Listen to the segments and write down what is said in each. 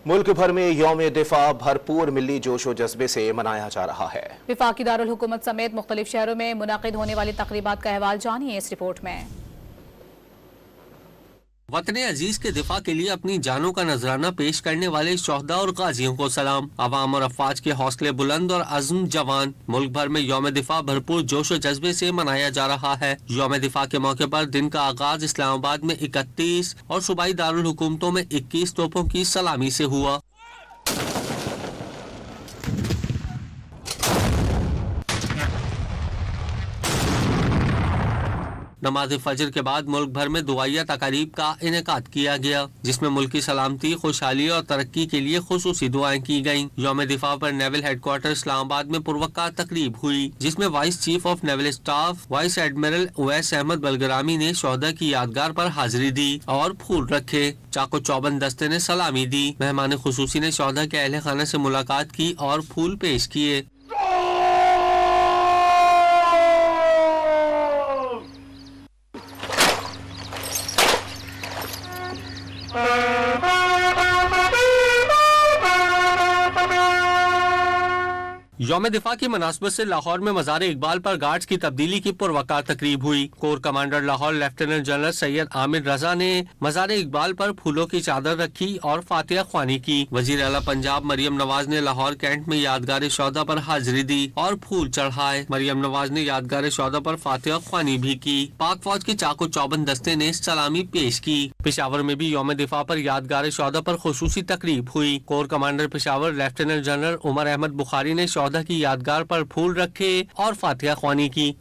मुल्क भर में यौम दिफा भरपूर मिली जोशो जज्बे से मनाया जा रहा है। विफाकी दारुल हुकूमत समेत मुख्तलिफ शहरों में मुनाकिद होने वाली तकरीबात का अहवाल जानिए इस रिपोर्ट में। वतन अजीज के दिफा के लिए अपनी जानों का नजराना पेश करने वाले शोहदा और गाजियों को सलाम। अवाम और अफवाज के हौसले बुलंद और अज़्म जवान। मुल्क भर में यौम दिफा भरपूर जोश और जज्बे से मनाया जा रहा है। यौम दिफा के मौके पर दिन का आगाज इस्लामाबाद में 31 और सूबाई दारुल हुकूमतों में 21 तोपों की सलामी से हुआ। नमाज फजर के बाद मुल्क भर में दुआया तकारीब का इनेकाद किया गया, जिसमें मुल्क की सलामती, खुशहाली और तरक्की के लिए खुसूसी दुआएं की गयी। यौम दिफा पर नेवल हेडक्वार्टर इस्लामाबाद में पुरवक्कार तकरीब हुई, जिसमें vice chief of naval staff vice admiral Owais Ahmed Bilgrami ने शोहदा की यादगार पर हाजिरी दी और फूल रखे। चाको चौबंद दस्ते ने सलामी दी। मेहमान खुसूसी ने शोहदा के अहले खाना से मुलाकात की और फूल पेश किए। यौम दिफा की मुनासबत से लाहौर में मज़ार इकबाल पर गार्ड्स की तब्दीली की पुरवकार तकरीब हुई। Corps commander Lahore lieutenant general Syed Amir Raza ने मज़ार इकबाल पर फूलों की चादर रखी और फातिहा ख्वानी की। वजीर आला पंजाब मरियम नवाज ने लाहौर कैंट में यादगार शौदा पर हाजिरी दी और फूल चढ़ाए। मरियम नवाज ने यादगार शौदा पर फातिहा ख्वानी भी की। पाक फौज के चाको चौबंद दस्ते ने सलामी पेश की। पेशावर में भी यौम दिफा पर यादगार शौदा पर खुसूसी तकरीब हुई। Corps commander Peshawar lieutenant general Umar Ahmad Bukhari ने शौदा की यादगार पर फूल रखे और फातिहा ख्वानी की।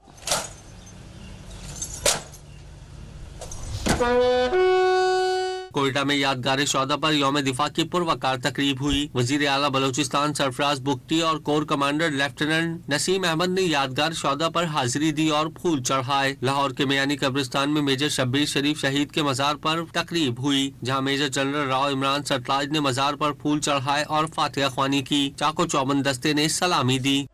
कोयटा में यादगार शौदा पर यौम दिफा की पुरवकार तकरीब हुई। वजीर आला बलोचिस्तान सरफराज बुख्ती और corps commander lieutenant Naseem Ahmad ने यादगार शौदा पर हाजिरी दी और फूल चढ़ाए। लाहौर के मियानी कब्रिस्तान में मेजर शब्बीर शरीफ शहीद के मजार पर तकरीब हुई, जहां मेजर जनरल राव इमरान सरताज ने मजार पर फूल चढ़ाए और फातिहा ख्वानी की। चाको चौबंद दस्ते ने सलामी दी।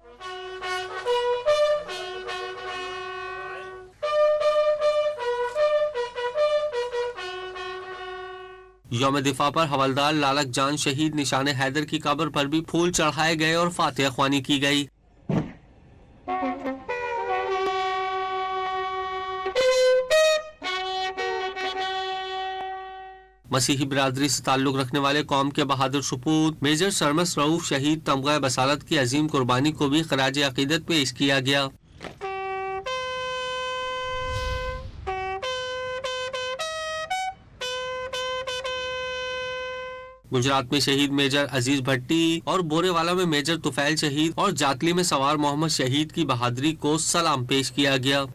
यौम दिफा पर हवलदार लालक जान शहीद निशान हैदर की कब्र पर भी फूल चढ़ाए गए और फातिहा ख्वानी की गई। मसीही बिरादरी से ताल्लुक रखने वाले कौम के बहादुर सपूत मेजर सरमस रऊफ शहीद तमगा बसालत की अजीम कुर्बानी को भी खराज अकीदत पेश किया गया। गुजरात में शहीद मेजर अजीज भट्टी और बोरेवाला में मेजर तुफैल शहीद और जातली में सवार मोहम्मद शहीद की बहादुरी को सलाम पेश किया गया।